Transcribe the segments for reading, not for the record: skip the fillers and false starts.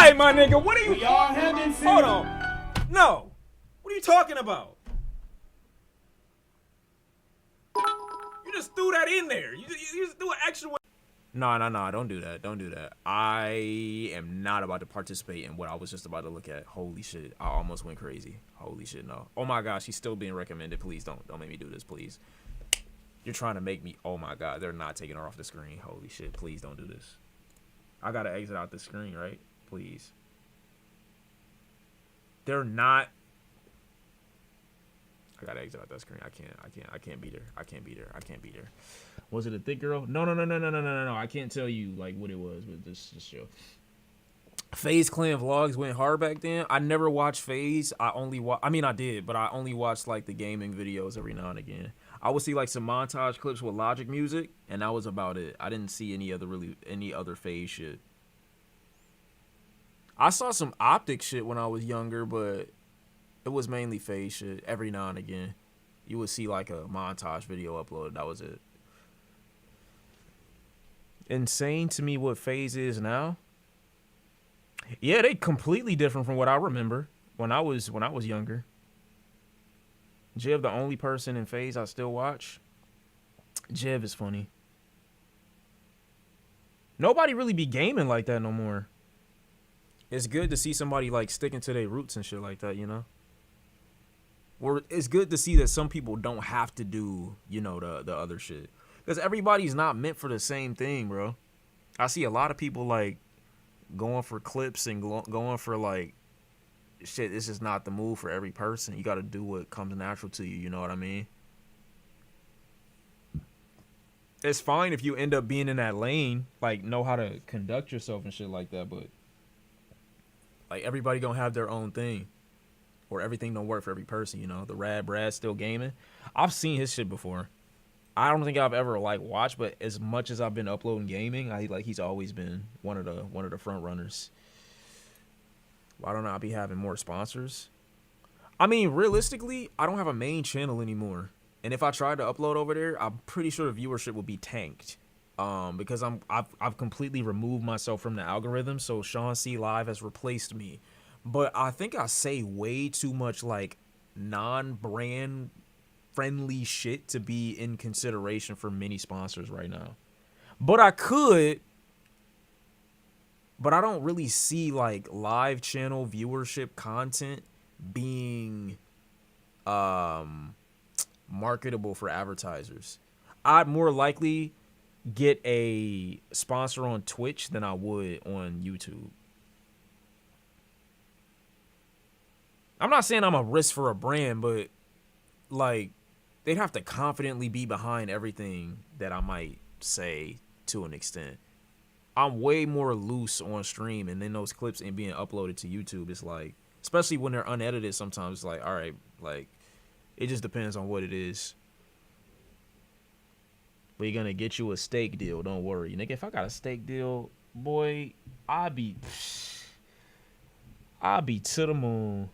right, my nigga. What are you? We all have been seen. Hold on. No. What are you talking about? You just threw that in there. You just threw an extra. No, don't do that. Don't do that. I am not about to participate in what I was just about to look at. Holy shit. I almost went crazy. Holy shit, no. Oh my gosh, she's still being recommended. Please don't make me do this, please. You're trying to make me, oh my god, they're not taking her off the screen. Holy shit, please don't do this. I gotta exit out the screen, right? Please. They're not. I gotta exit out that screen. I can't beat her. I can't beat her. Was it a thick girl? No. I can't tell you like what it was, but this show. FaZe Clan Vlogs went hard back then. I never watched FaZe. I mean I did, but I only watched like the gaming videos every now and again. I would see like some montage clips with Logic music, and that was about it. I didn't see any other FaZe shit. I saw some Optic shit when I was younger, but it was mainly FaZe shit. Every now and again, you would see like a montage video uploaded. That was it. Insane to me what FaZe is now. Yeah, they completely different from what I remember when I was younger. Jiv, the only person in FaZe I still watch. Jiv is funny. Nobody really be gaming like that no more. It's good to see somebody like sticking to their roots and shit like that, you know? Or it's good to see that some people don't have to do, you know, the other shit. Because everybody's not meant for the same thing, bro. I see a lot of people like going for clips and going for like shit. This is not the move for every person. You got to do what comes natural to you. You know what I mean? It's fine if you end up being in that lane, like know how to conduct yourself and shit like that. But like everybody gonna have their own thing, or everything don't work for every person. You know, the Rad Brad still gaming. I've seen his shit before. I don't think I've ever like watched, but as much as I've been uploading gaming, he's always been one of the front runners. Why don't I be having more sponsors? I mean, realistically, I don't have a main channel anymore, and if I tried to upload over there, I'm pretty sure the viewership would be tanked. Because I've completely removed myself from the algorithm, so Sean C Live has replaced me. But I think I say way too much like non-brand friendly shit to be in consideration for many sponsors right now. But I could, but I don't really see like live channel viewership content being marketable for advertisers. I'd more likely get a sponsor on Twitch than I would on YouTube. I'm not saying I'm a risk for a brand, but like they'd have to confidently be behind everything that I might say to an extent. I'm way more loose on stream, and then those clips and being uploaded to YouTube, it's like, especially when they're unedited, sometimes it's like, all right, like it just depends on what it is. We're gonna get you a steak deal, don't worry. Nigga, if I got a steak deal, boy, I'd be to the moon.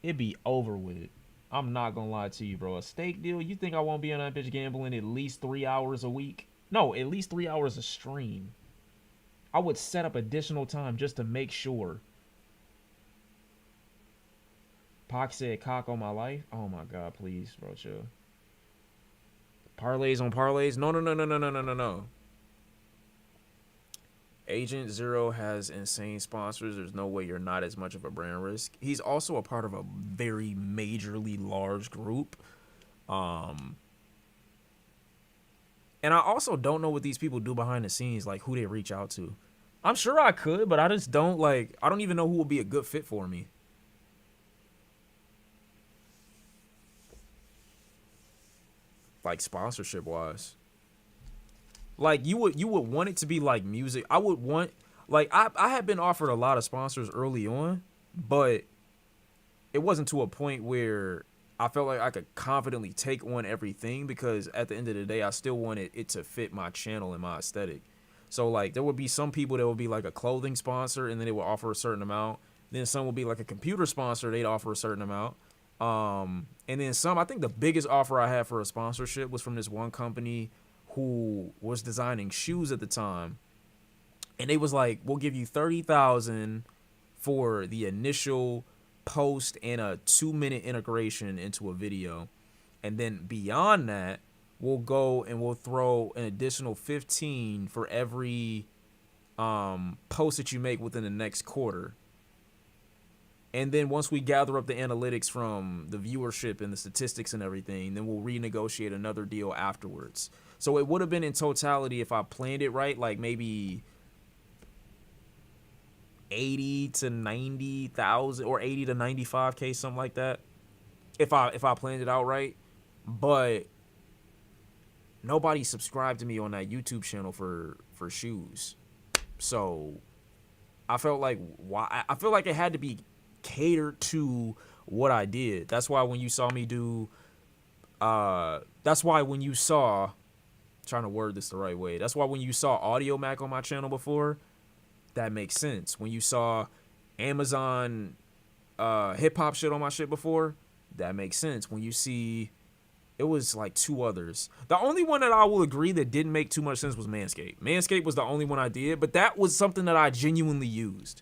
It'd be over with. I'm not gonna lie to you, bro. A steak deal, you think I won't be on that bitch gambling at least 3 hours a week? No, at least 3 hours a stream. I would set up additional time just to make sure. Pac said cock on my life. Oh my god, please, bro, chill. Parlays on parlays? No. Agent Zero has insane sponsors. There's no way you're not as much of a brand risk. He's also a part of a very majorly large group. And I also don't know what these people do behind the scenes, like who they reach out to. I'm sure I could, but I just don't like, I don't even know who would be a good fit for me. Like sponsorship wise. Like you would want it to be like music. I would want, like I had been offered a lot of sponsors early on, but it wasn't to a point where I felt like I could confidently take on everything, because at the end of the day, I still wanted it to fit my channel and my aesthetic. So like there would be some people that would be like a clothing sponsor and then they would offer a certain amount. Then some would be like a computer sponsor, they'd offer a certain amount. And then some, I think the biggest offer I had for a sponsorship was from this one company who was designing shoes at the time. And they was like, we'll give you 30,000 for the initial post and a 2-minute integration into a video. And then beyond that, we'll go and we'll throw an additional 15 for every post that you make within the next quarter. And then once we gather up the analytics from the viewership and the statistics and everything, then we'll renegotiate another deal afterwards. So it would have been in totality, if I planned it right, like maybe 80 to 90,000 or 80 to 95K, something like that. If I planned it out right. But nobody subscribed to me on that YouTube channel for shoes. So I felt like it had to be catered to what I did. That's why when you saw me do trying to word this the right way. That's why when you saw Audio Mac on my channel before, that makes sense. When you saw Amazon hip hop shit on my shit before, that makes sense. When you see, it was like 2 others. The only one that I will agree that didn't make too much sense was Manscaped. Manscaped was the only one I did, but that was something that I genuinely used.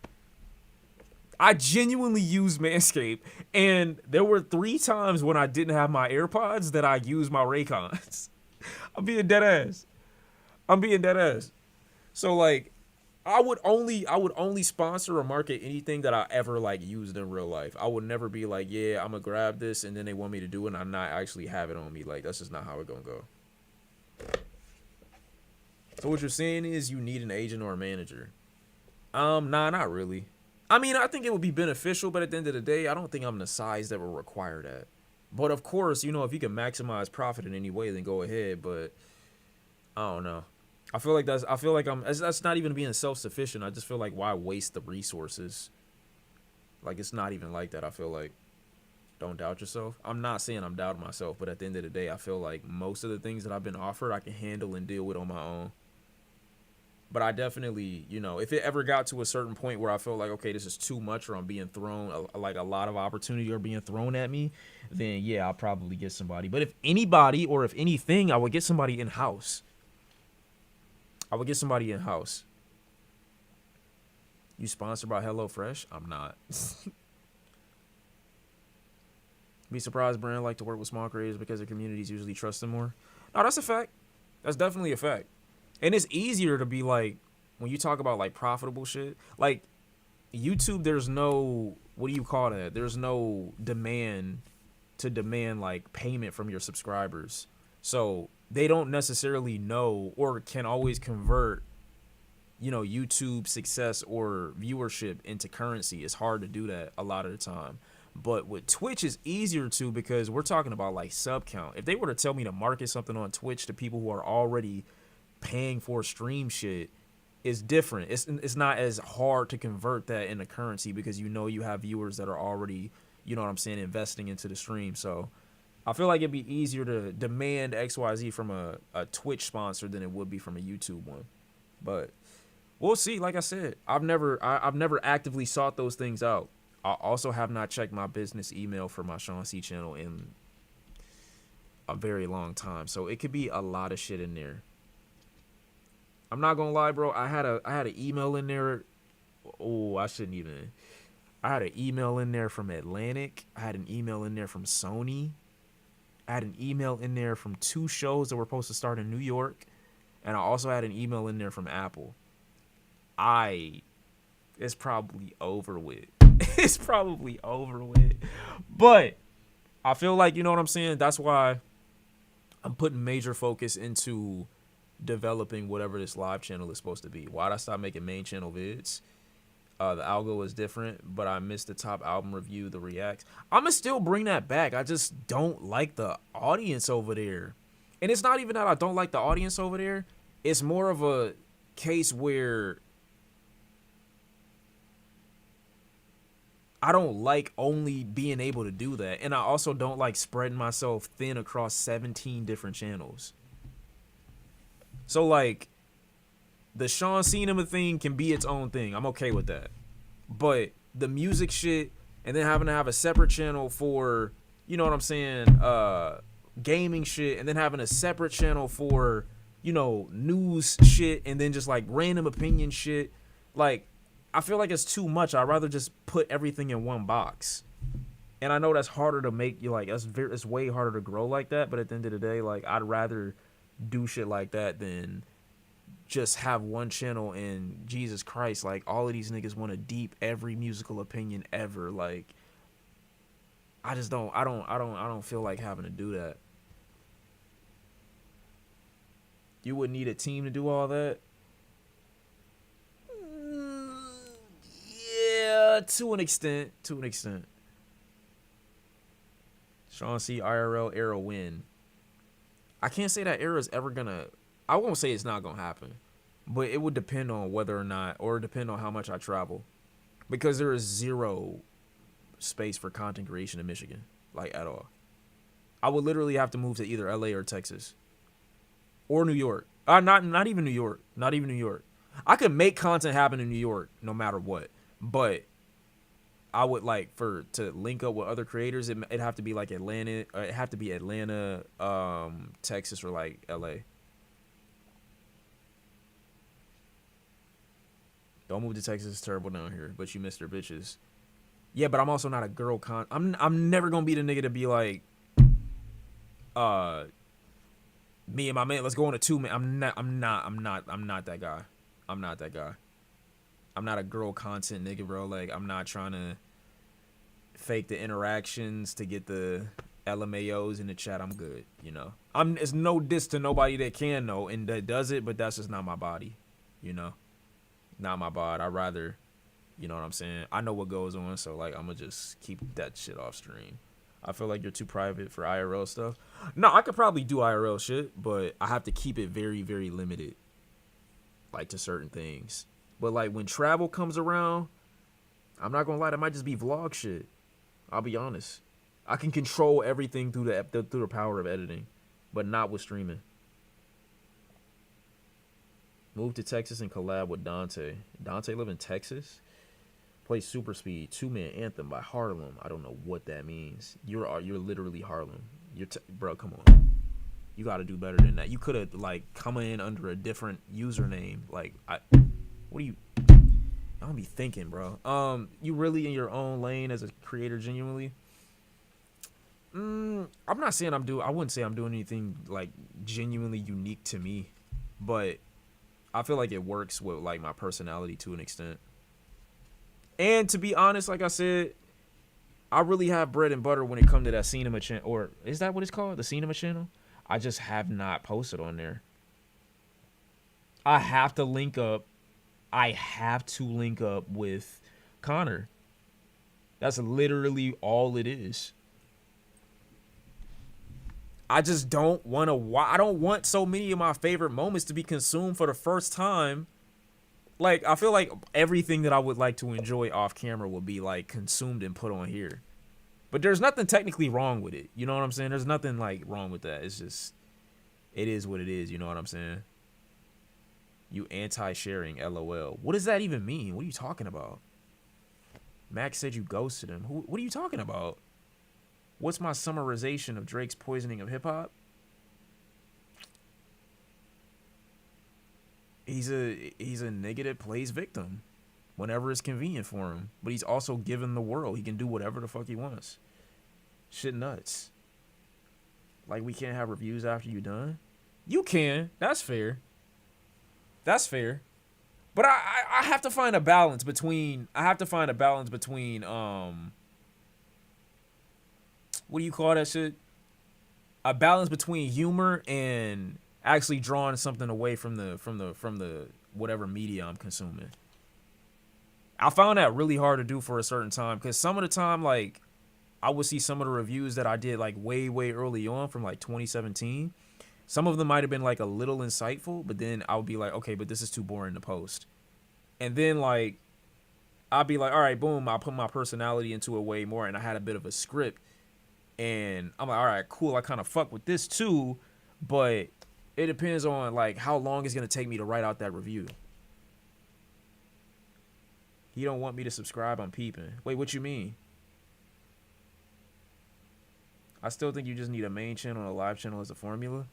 I genuinely used Manscaped, and there were 3 times when I didn't have my AirPods that I used my Raycons. I'm being dead ass. So like, I would only sponsor or market anything that I ever like used in real life. I would never be like, yeah, I'm gonna grab this and then they want me to do it and I not actually have it on me. Like, that's just not how it gonna go. So what you're saying is you need an agent or a manager? Nah, not really. I mean, I think it would be beneficial, but at the end of the day, I don't think I'm the size that will require that. But of course, you know, if you can maximize profit in any way, then go ahead. But I don't know. I feel like that's not even being self-sufficient. I just feel like, why waste the resources? Like, it's not even like that. I feel like, don't doubt yourself. I'm not saying I'm doubting myself, but at the end of the day, I feel like most of the things that I've been offered, I can handle and deal with on my own. But I definitely, you know, if it ever got to a certain point where I feel like, okay, this is too much, or I'm being thrown, like a lot of opportunity are being thrown at me, then yeah, I'll probably get somebody. But if anybody, or if anything, I would get somebody in-house. You sponsored by HelloFresh? I'm not. Be surprised brand like to work with small creators because their communities usually trust them more. No, that's a fact. That's definitely a fact. And it's easier to be like, when you talk about like profitable shit, like YouTube, there's no, what do you call that? There's no demand like payment from your subscribers. So they don't necessarily know or can always convert, you know, YouTube success or viewership into currency. It's hard to do that a lot of the time. But with Twitch, it's easier to, because we're talking about like sub count. If they were to tell me to market something on Twitch to people who are already paying for stream shit, is different. It's not as hard to convert that into currency, because you know you have viewers that are already, you know what I'm saying, investing into the stream. So I feel like it'd be easier to demand XYZ from a Twitch sponsor than it would be from a YouTube one. But we'll see. Like I said, I've never actively sought those things out. I also have not checked my business email for my Sean C channel in a very long time. So it could be a lot of shit in there. I'm not gonna lie, bro. I had an email in there. Oh, I shouldn't even. I had an email in there from Atlantic. I had an email in there from Sony. I had an email in there from 2 shows that were supposed to start in New York. And I also had an email in there from Apple. It's probably over with. It's probably over with. But I feel like, you know what I'm saying? That's why I'm putting major focus into developing whatever this live channel is supposed to be. Why'd I stop making main channel vids? The algo is different, but I missed the top album review, the reacts. I'm gonna still bring that back. I just don't like the audience over there. And it's not even that I don't like the audience over there. It's more of a case where I don't like only being able to do that. And I also don't like spreading myself thin across 17 different channels. So, like, the Sean Ceemen thing can be its own thing. I'm okay with that. But the music shit, and then having to have a separate channel for, you know what I'm saying, gaming shit, and then having a separate channel for news shit and then just like random opinion shit. Like, I feel like it's too much. I'd rather just put everything in one box. And I know that's harder to make. You like it's way harder to grow like that. But at the end of the day, like, I'd rather do shit like that than just have one channel. And Jesus Christ, like, all of these niggas want to deep every musical opinion ever. Like, I just don't. I don't feel like having to do that. You wouldn't need a team to do all that. Yeah, to an extent. Sean C. IRL era win. I can't say that era is ever gonna. I won't say it's not gonna happen, but it would depend on whether or not, or depend on how much I travel, because there is zero space for content creation in Michigan, like, at all. I would literally have to move to either LA or Texas or New York. Not even New York. Not even New York. I could make content happen in New York no matter what, but I would like to link up with other creators. It'd have to be like Atlanta. It'd have to be Atlanta, Texas, or like LA. Don't move to Texas. It's terrible down here, but you miss their bitches. Yeah, but I'm also not a girl I'm never gonna be the nigga to be like, me and my man, let's go on a 2-man. I'm not that guy. I'm not that guy. I'm not a girl content nigga, bro. Like, I'm not trying to fake the interactions to get the LMAOs in the chat. I'm good, it's no diss to nobody that can know and that does it, but that's just not my body, not my body. I'd rather, you know what I'm saying? I know what goes on, so like, I'm gonna just keep that shit off stream. I feel like you're too private for IRL stuff. No, I could probably do IRL shit, but I have to keep it very, very limited, like, to certain things. But like, when travel comes around, I'm not gonna lie, that might just be vlog shit. I'll be honest. I can control everything through the power of editing, but not with streaming. Move to Texas and collab with Dante. Dante live in Texas? Play Super Speed 2-Man Anthem by Harlem. I don't know what that means. You're literally Harlem. Bro, come on. You got to do better than that. You could have like come in under a different username. Like, what do you? I don't be thinking, bro. You really in your own lane as a creator, genuinely? I'm not saying I wouldn't say I'm doing anything like genuinely unique to me, but I feel like it works with like my personality to an extent. And to be honest, like I said, I really have bread and butter when it comes to that Ceemen channel. Or is that what it's called? The Ceemen channel? I just have not posted on there. I have to link up. With Connor. That's literally all it is. I just don't want to. I don't want so many of my favorite moments to be consumed for the first time. Like, I feel like everything that I would like to enjoy off camera will be like consumed and put on here. But there's nothing technically wrong with it. You know what I'm saying? There's nothing like wrong with that. It's just, it is what it is. You know what I'm saying? You anti-sharing, LOL. What does that even mean? What are you talking about? Max said you ghosted him. What are you talking about? What's my summarization of Drake's poisoning of hip-hop? He's a nigga that plays victim whenever it's convenient for him. But he's also given the world. He can do whatever the fuck he wants. Shit nuts. Like, we can't have reviews after you done? You can. That's fair. That's fair. But I have to find a balance between what do you call that shit? A balance between humor and actually drawing something away from the whatever media I'm consuming. I found that really hard to do for a certain time, because some of the time, like, I would see some of the reviews that I did like way early on from like 2017. Some of them might have been like a little insightful, but then I would be like, okay, but this is too boring to post. And then like, I'd be like, all right, boom, I'll put my personality into it way more, and I had a bit of a script. And I'm like, all right, cool, I kind of fuck with this too, but it depends on like how long it's gonna take me to write out that review. You don't want me to subscribe? I'm peeping. Wait, what you mean? I still think you just need a main channel and a live channel as a formula.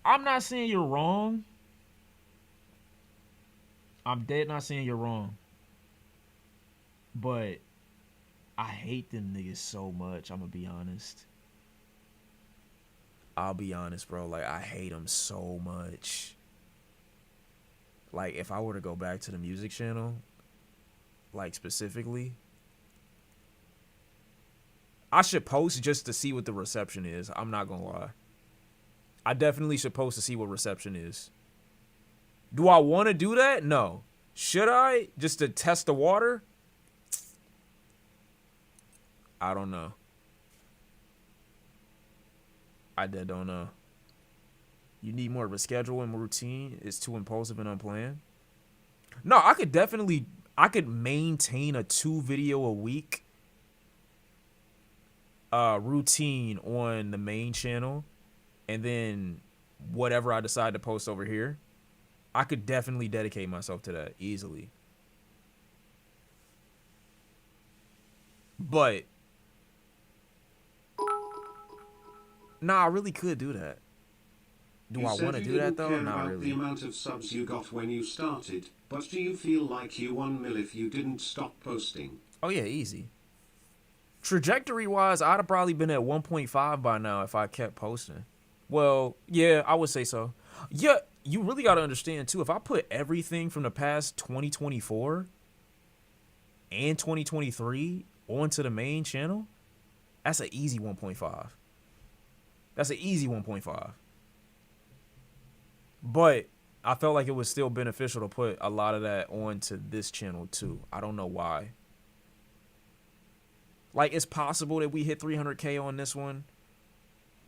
I'm not saying you're wrong. I'm dead not saying you're wrong. But I hate them niggas so much. I'm gonna be honest. I'll be honest, bro. Like, I hate them so much. Like, if I were to go back to the music channel, like, specifically, I should post just to see what the reception is. I'm not gonna lie. I definitely should post to see what reception is. Do I want to do that? No. Should I? Just to test the water? I don't know. I dead don't know. You need more of a schedule and routine. It's too impulsive and unplanned. No, I could maintain a 2 video a week routine on the main channel, and then whatever I decide to post over here, I could definitely dedicate myself to that easily. But nah, I really could do that. Do I want to do that though? Not really. The amount of subs you got when you started, but do you feel like you won mil if you didn't stop posting? Oh yeah, easy. Trajectory wise, I'd have probably been at 1.5 by now if I kept posting. Well, yeah, I would say so. Yeah, you really got to understand too, if I put everything from the past 2024 and 2023 onto the main channel, that's an easy 1.5. That's an easy 1.5. But I felt like it was still beneficial to put a lot of that onto this channel too. I don't know why. Like, it's possible that we hit 300K on this one.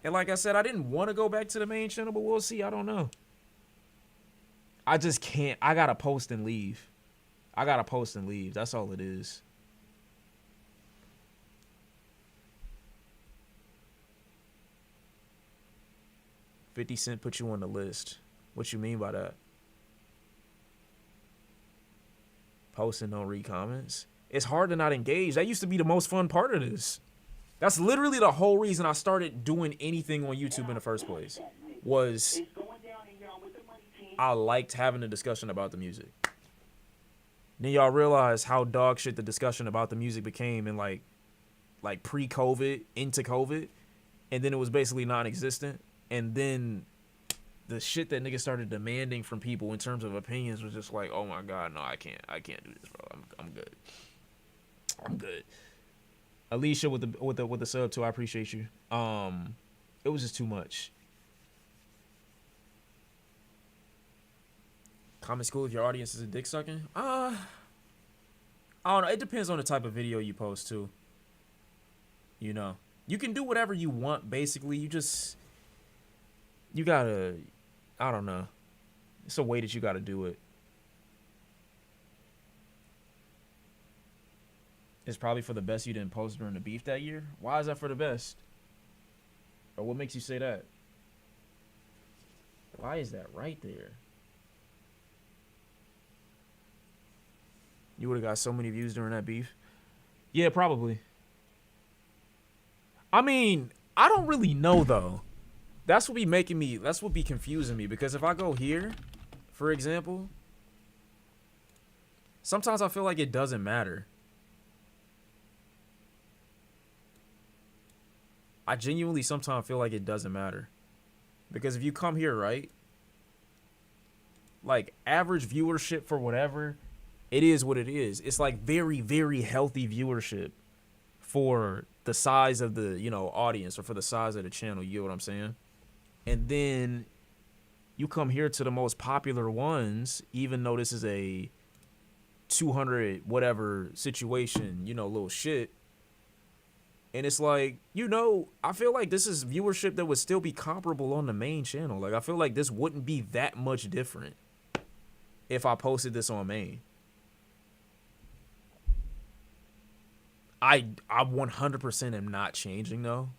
And like I said, I didn't want to go back to the main channel, but we'll see. I don't know. I just can't. I got to post and leave. I got to post and leave. That's all it is. $50 put you on the list. What you mean by that? Post and don't read comments. It's hard to not engage. That used to be the most fun part of this. That's literally the whole reason I started doing anything on YouTube in the first place. Was I liked having a discussion about the music. Then y'all realize how dog shit the discussion about the music became in like pre-COVID, into COVID. And then it was basically non-existent. And then the shit that niggas started demanding from people in terms of opinions was just like, oh my God, no, I can't do this, bro. I'm good. I'm good. Alicia with the sub too, I appreciate you. It was just too much. Comment school if your audience is a dick sucking? I don't know. It depends on the type of video you post too. You know, you can do whatever you want. Basically, you gotta. I don't know. It's a way that you gotta do it. It's probably for the best you didn't post during the beef that year. Why is that for the best? Or what makes you say that? Why is that right there? You would have got so many views during that beef. Yeah, probably. I mean, I don't really know though. That's what be confusing me, because if I go here, for example, sometimes I feel like it doesn't matter. I genuinely sometimes feel like it doesn't matter. Because if you come here, right? Like, average viewership for whatever, it is what it is. It's like very, very healthy viewership for the size of the, audience, or for the size of the channel. You get what I'm saying? And then you come here to the most popular ones, even though this is a 200 whatever situation, little shit. And it's like, I feel like this is viewership that would still be comparable on the main channel. Like, I feel like this wouldn't be that much different if I posted this on main. I 100% am not changing though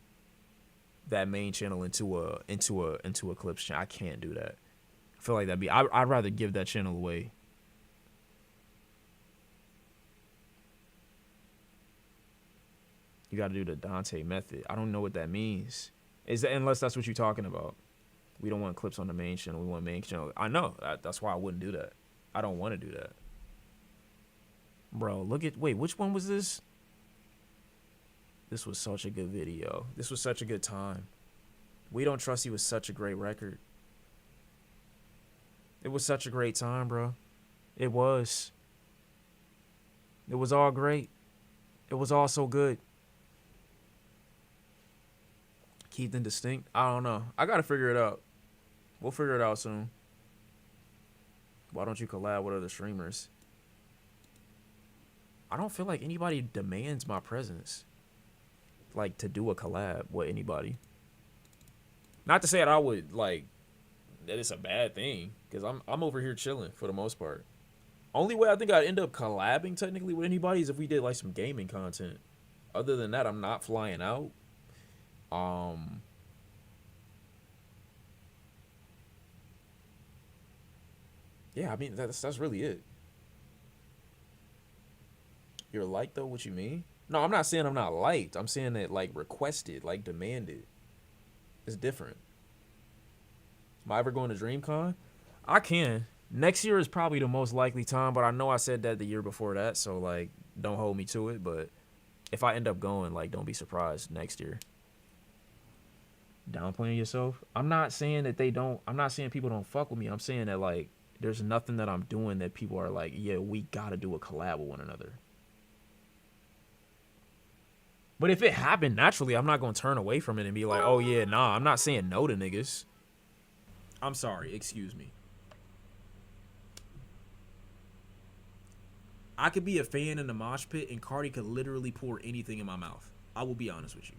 that main channel into a clips channel. I can't do that. I feel like I'd rather give that channel away. You got to do the Dante method. I don't know what that means. Unless that's what you're talking about. We don't want clips on the main channel. We want main channel. I know. That's why I wouldn't do that. I don't want to do that. Bro, look at... Wait, which one was this? This was such a good video. This was such a good time. We Don't Trust You was such a great record. It was such a great time, bro. It was. It was all great. It was all so good. Keith and Distinct? I don't know. I gotta figure it out. We'll figure it out soon. Why don't you collab with other streamers? I don't feel like anybody demands my presence. Like, to do a collab with anybody. Not to say that I would, like, that it's a bad thing. Because I'm over here chilling for the most part. Only way I think I'd end up collabing technically with anybody is if we did, like, some gaming content. Other than that, I'm not flying out. Yeah, I mean, that's really it. You're liked, though? What you mean? No, I'm not saying I'm not liked. I'm saying that, like, requested, like, demanded. It's different. Am I ever going to DreamCon? I can. Next year is probably the most likely time, but I know I said that the year before that, so, like, don't hold me to it. But if I end up going, like, don't be surprised next year. Downplaying yourself? I'm not saying that they don't... I'm not saying people don't fuck with me. I'm saying that, like, there's nothing that I'm doing that people are like, yeah, we gotta do a collab with one another. But if it happened naturally, I'm not gonna turn away from it and be like, oh yeah, nah, I'm not saying no to niggas. I'm sorry, excuse me. I could be a fan in the mosh pit and Cardi could literally pour anything in my mouth. I will be honest with you.